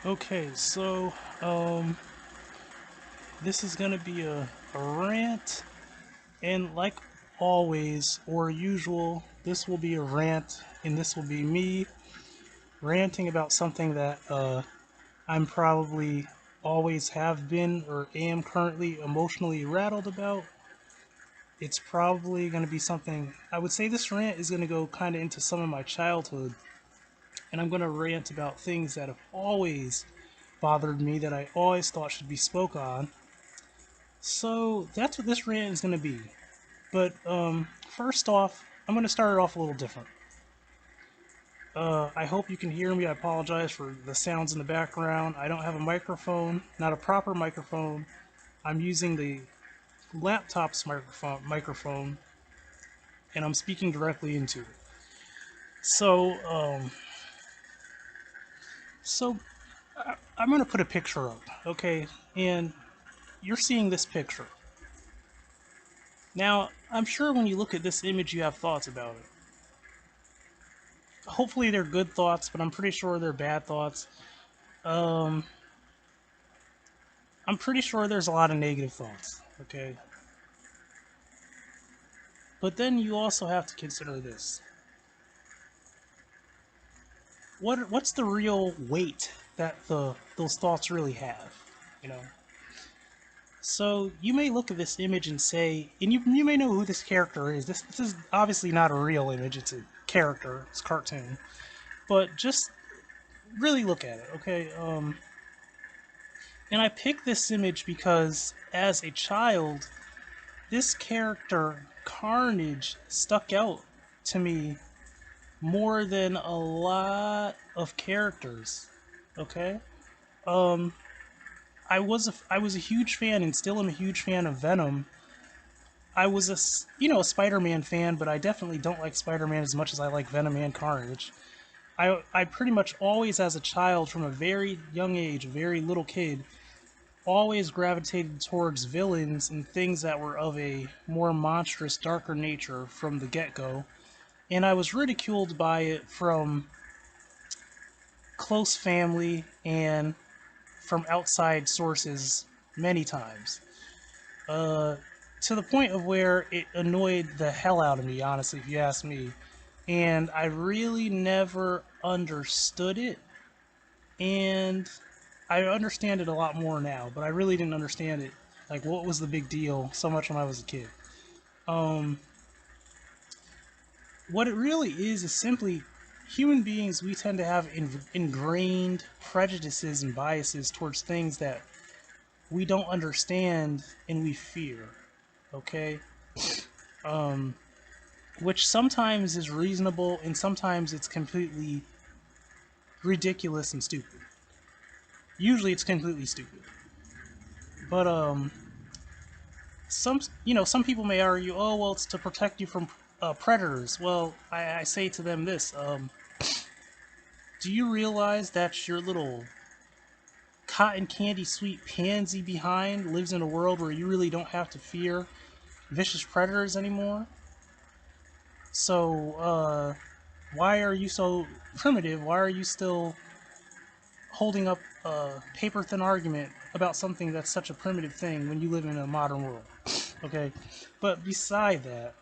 Okay, so this is gonna be a rant, and like always or usual, this will be a rant, and this will be me ranting about something that I'm probably always have been or am currently emotionally rattled about. It's probably gonna be something I would say this rant is gonna go kind of into some of my childhood, and I'm gonna rant about things that have always bothered me that I always thought should be spoke on. So that's what this rant is going to be. But first off, I'm going to start it off a little different. I hope you can hear me. I apologize for the sounds in the background. I don't have a microphone, not a proper microphone. I'm using the laptop's microphone, and I'm speaking directly into it. So, so I'm going to put a picture up, okay? And you're seeing this picture. Now, I'm sure when you look at this image, you have thoughts about it. Hopefully they're good thoughts, but I'm pretty sure they're bad thoughts. Um, I'm pretty sure there's a lot of negative thoughts. Okay, but then you also have to consider this: what's the real weight that those thoughts really have? You know. So you may look at this image and say, and you may know who this character is. This is obviously not a real image; it's a character, it's a cartoon. But just really look at it, okay? And I picked this image because as a child, this character, Carnage, stuck out to me more than a lot of characters. Okay? Um, I was a huge fan and still am a huge fan of Venom. I was a Spider-Man fan, but I definitely don't like Spider-Man as much as I like Venom and Carnage. I pretty much always, as a child, from a very young age, a very little kid, always gravitated towards villains and things that were of a more monstrous, darker nature from the get go. And I was ridiculed by it from close family and from outside sources many times. Uh, to the point of where it annoyed the hell out of me, honestly, if you ask me. And I really never understood it. And I understand it a lot more now, but I really didn't understand it. Like, what was the big deal so much when I was a kid? Um, what it really is simply human beings, we tend to have ingrained prejudices and biases towards things that we don't understand and we fear. Okay? Um, which sometimes is reasonable and sometimes it's completely ridiculous and stupid. Usually it's completely stupid. But some people may argue, oh well, it's to protect you from predators. Well, I say to them this: do you realize that your little cotton candy sweet pansy behind lives in a world where you really don't have to fear vicious predators anymore? So why are you so primitive? Why are you still holding up a paper thin argument about something that's such a primitive thing when you live in a modern world? Okay, but beside that,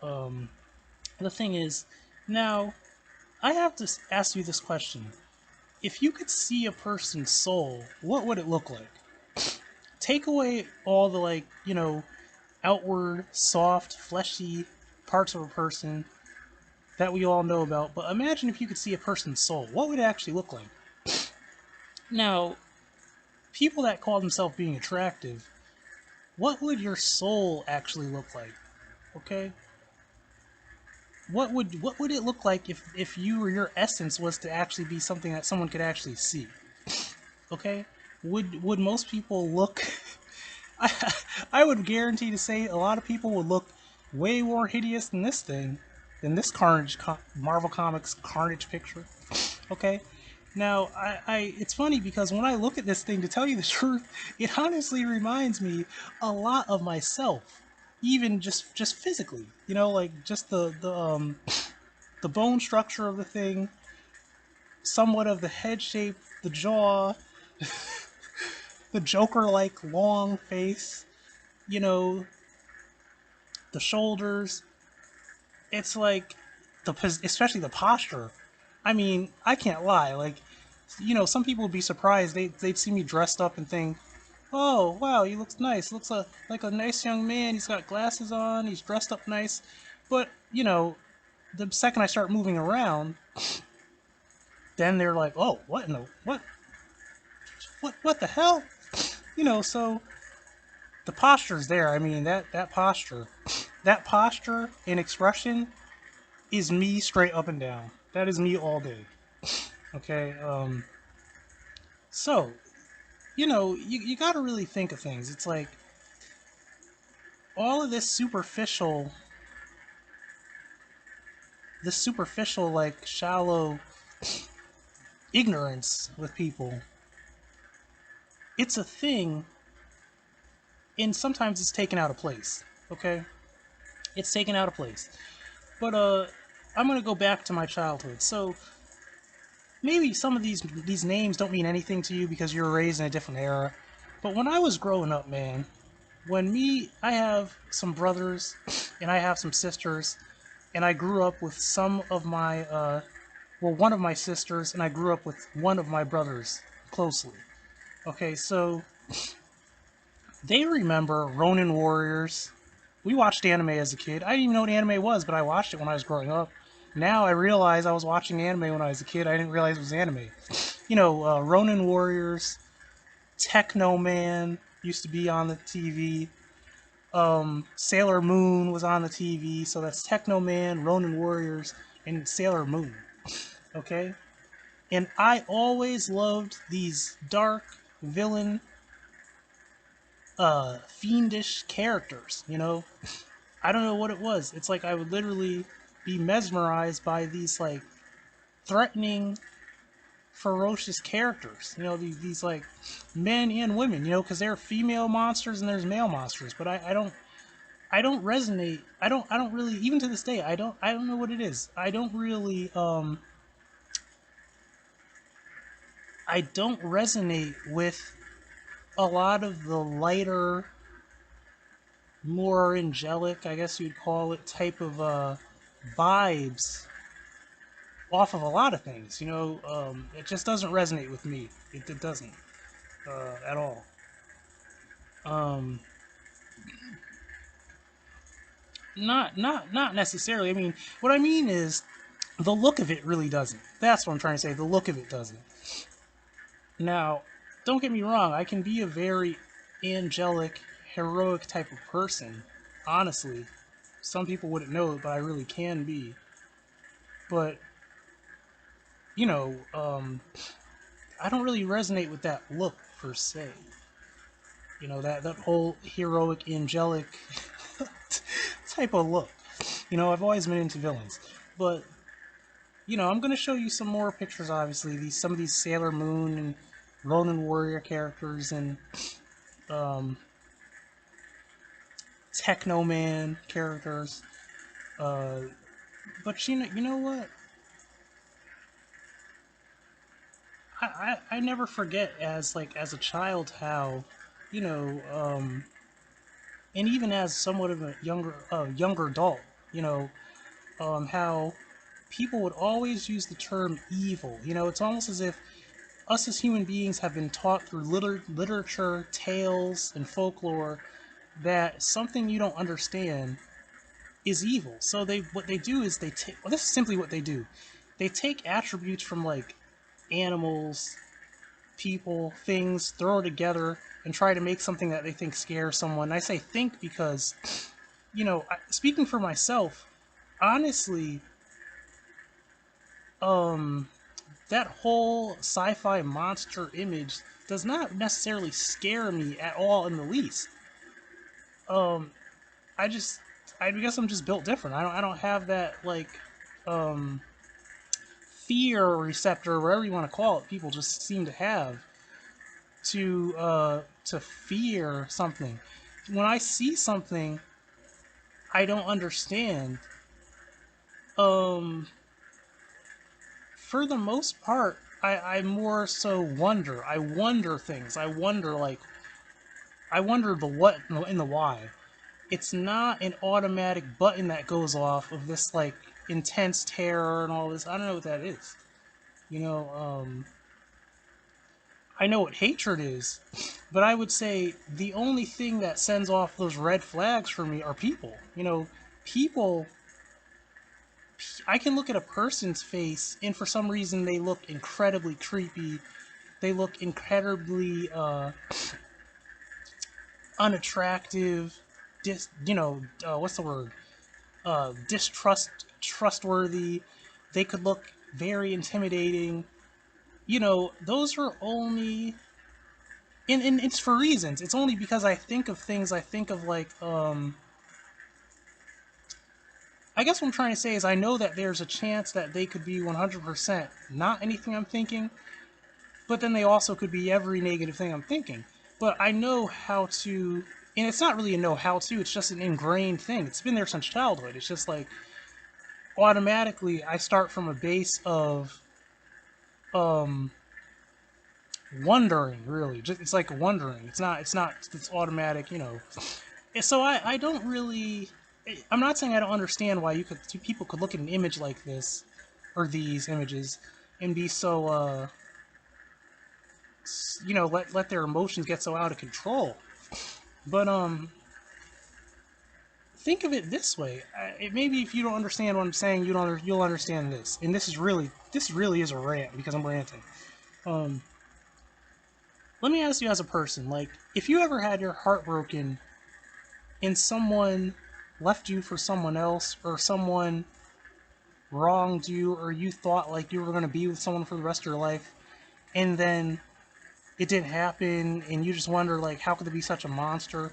the thing is, now I have to ask you this question: if you could see a person's soul, what would it look like? Take away all the outward, soft, fleshy parts of a person that we all know about, but imagine if you could see a person's soul. What would it actually look like? Now, people that call themselves being attractive, what would your soul actually look like? Okay? What would it look like if you or your essence was to actually be something that someone could actually see? Okay? Would most people look I, I would guarantee to say a lot of people would look way more hideous than this thing, than this Marvel Comics Carnage picture. Okay, now it's funny because when I look at this thing, to tell you the truth, it honestly reminds me a lot of myself, even just physically. Like just the bone structure of the thing, somewhat of the head shape, the jaw. The Joker-like long face, you know, the shoulders. It's like especially the posture. I mean, I can't lie. Like, some people would be surprised. They'd see me dressed up and think, "Oh, wow, he looks nice. Looks like a nice young man. He's got glasses on. He's dressed up nice." But the second I start moving around, then they're like, "Oh, what in the what the hell?" So the posture's there. I mean, that posture and expression is me straight up and down. That is me all day. Okay. So you got to really think of things. It's like all of this superficial, like shallow ignorance with people. It's a thing, and sometimes it's taken out of place. Okay, it's taken out of place. But I'm gonna go back to my childhood. So maybe some of these names don't mean anything to you because you were raised in a different era. But when I was growing up, man, I have some brothers and I have some sisters, and I grew up with some of my one of my sisters, and I grew up with one of my brothers closely. Okay, so they remember Ronin Warriors. We watched anime as a kid. I didn't even know what anime was, but I watched it when I was growing up. Now I realize I was watching anime when I was a kid. I didn't realize it was anime. Ronin Warriors, Techno Man used to be on the TV. Sailor Moon was on the TV, so that's Techno Man, Ronin Warriors, and Sailor Moon. Okay? And I always loved these dark villain fiendish characters, I don't know what it was. It's like I would literally be mesmerized by these like threatening, ferocious characters. These like men and women. Because there are female monsters and there's male monsters. But I don't resonate. I don't really, even to this day. I don't know what it is. I don't resonate with a lot of the lighter, more angelic, I guess you'd call it, type of vibes off of a lot of things. It just doesn't resonate with me. It doesn't at all. Um, not necessarily. I mean, what I mean is the look of it really doesn't. That's what I'm trying to say. The look of it doesn't. Now, don't get me wrong. I can be a very angelic, heroic type of person. Honestly, some people wouldn't know it, but I really can be. But I don't really resonate with that look per se. That whole heroic, angelic type of look. I've always been into villains, but I'm gonna show you some more pictures. Obviously, some of these Sailor Moon and Ronin Warrior characters and um, Techno Man characters. Uh, but you know what? I never forget as a child how you know and even as somewhat of a younger adult, how people would always use the term evil. It's almost as if us as human beings have been taught through literature, tales, and folklore that something you don't understand is evil. So what they do is they take. Well, this is simply what they do. They take attributes from like animals, people, things, throw it together, and try to make something that they think scares someone. I say think because, speaking for myself, honestly, um, that whole sci-fi monster image does not necessarily scare me at all in the least. Um, I just, I guess I'm just built different. I don't have that like, um, fear receptor, whatever you want to call it. People just seem to have to fear something. When I see something I don't understand, um, for the most part, I more so wonder. I wonder things. I wonder the what and the why. It's not an automatic button that goes off of this like intense terror and all this. I don't know what that is. You know, I know what hatred is, but I would say the only thing that sends off those red flags for me are people. You know, people. I can look at a person's face, and for some reason they look incredibly creepy. They look incredibly unattractive. What's the word? Trustworthy. They could look very intimidating. You know, those are only, and it's for reasons. It's only because I think of things. I think of like, I guess what I'm trying to say is I know that there's a chance that they could be 100% not anything I'm thinking, but then they also could be every negative thing I'm thinking. But I know how to, and it's not really a know how to, it's just an ingrained thing. It's been there since childhood. It's just like automatically I start from a base of um wondering, really. Just it's like wondering. It's automatic, you know. And so I don't really, I'm not saying I don't understand why people could look at an image like this or these images and be so let their emotions get so out of control. But think of it this way. Maybe if you don't understand what I'm saying, you'll understand this. And this really is a rant because I'm ranting. Um, Let me ask you as a person, like, if you ever had your heart broken and someone left you for someone else, or someone wronged you, or you thought like you were going to be with someone for the rest of your life, and then it didn't happen, and you just wonder, like, how could they be such a monster?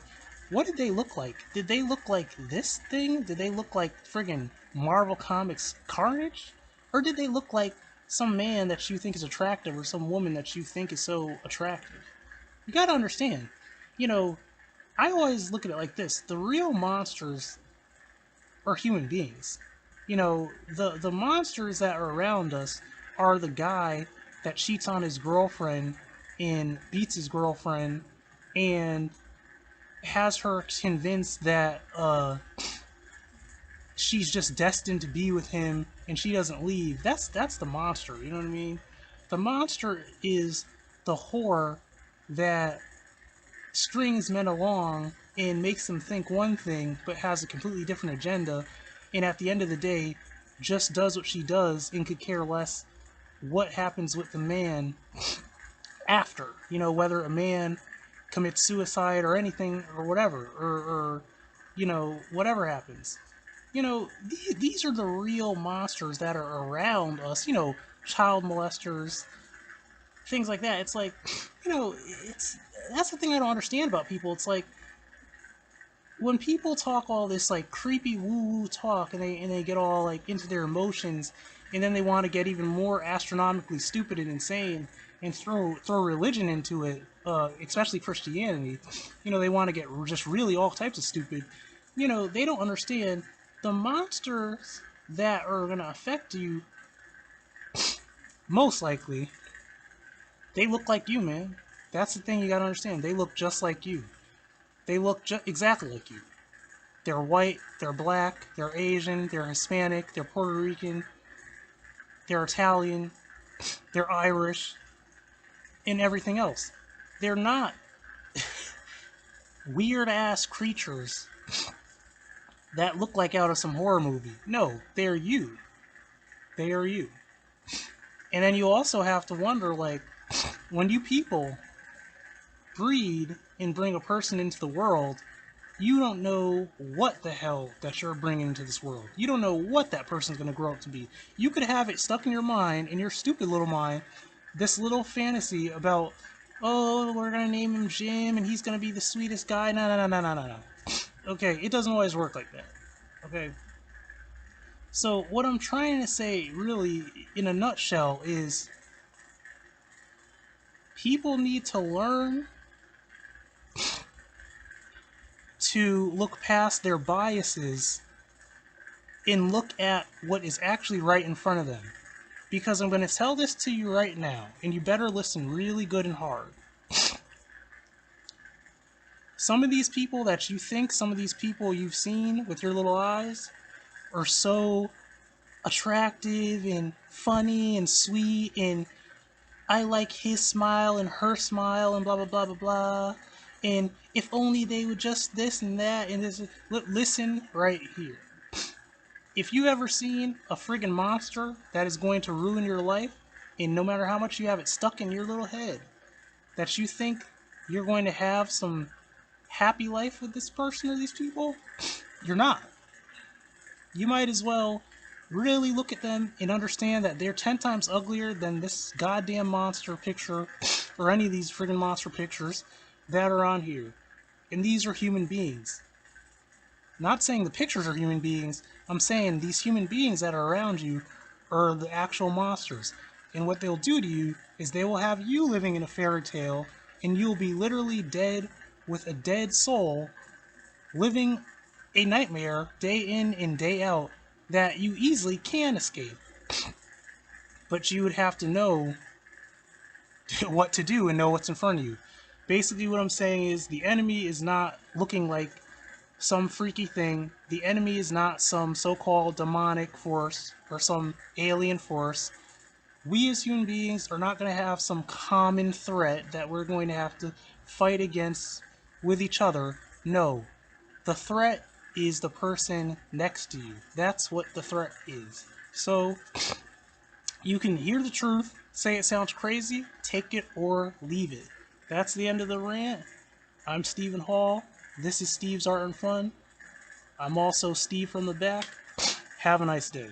What did they look like? Did they look like this thing? Did they look like friggin' Marvel Comics Carnage? Or did they look like some man that you think is attractive, or some woman that you think is so attractive? You gotta understand, you know, I always look at it like this: the real monsters are human beings. You know, the monsters that are around us are the guy that cheats on his girlfriend and beats his girlfriend and has her convinced that she's just destined to be with him and she doesn't leave. That's the monster, you know what I mean? The monster is the whore that strings men along and makes them think one thing but has a completely different agenda, and at the end of the day just does what she does and could care less what happens with the man after, you know, whether a man commits suicide or anything or whatever, or you know, whatever happens. You know, these are the real monsters that are around us, you know, child molesters, things like that. It's like, you know, it's that's the thing I don't understand about people. It's like when people talk all this like creepy woo woo talk, and they get all like into their emotions, and then they want to get even more astronomically stupid and insane and throw religion into it, especially Christianity. You know, they want to get just really all types of stupid. You know, they don't understand the monsters that are gonna affect you. Most likely, they look like you, man. That's the thing you gotta understand. They look just like you. They look exactly like you. They're white, they're black, they're Asian, they're Hispanic, they're Puerto Rican, they're Italian, they're Irish, and everything else. They're not weird ass creatures that look like out of some horror movie. No, they're you. They are you. And then you also have to wonder, like, when you people breed and bring a person into the world, you don't know what the hell that you're bringing into this world. You don't know what that person's going to grow up to be. You could have it stuck in your mind, in your stupid little mind, this little fantasy about, oh, we're going to name him Jim and he's going to be the sweetest guy. No, no, no, no, no, no, no. Okay, it doesn't always work like that. Okay? So, what I'm trying to say, really, in a nutshell, is people need to learn to look past their biases and look at what is actually right in front of them. because I'm going to tell this to you right now, and you better listen really good and hard. Some of these people that you think, some of these people you've seen with your little eyes, are so attractive and funny and sweet, and I like his smile and her smile and blah blah blah blah blah. And if only they would just this and that and this. Listen right here. If you ever seen a friggin' monster that is going to ruin your life, and no matter how much you have it stuck in your little head, that you think you're going to have some happy life with this person or these people, you're not. You might as well really look at them and understand that they're 10 times uglier than this goddamn monster picture or any of these friggin' monster pictures that are on here. And these are human beings. Not saying the pictures are human beings, I'm saying these human beings that are around you are the actual monsters. And what they'll do to you is they will have you living in a fairy tale, and you'll be literally dead with a dead soul, living a nightmare day in and day out that you easily can escape. But you would have to know what to do and know what's in front of you. Basically, what I'm saying is the enemy is not looking like some freaky thing. The enemy is not some so-called demonic force or some alien force. We as human beings are not going to have some common threat that we're going to have to fight against with each other. No. The threat is the person next to you. That's what the threat is. So, you can hear the truth, say it sounds crazy, take it or leave it. That's the end of the rant. I'm Stephen Hall. This is Steve's Art and Fun. I'm also Steve from the back. Have a nice day.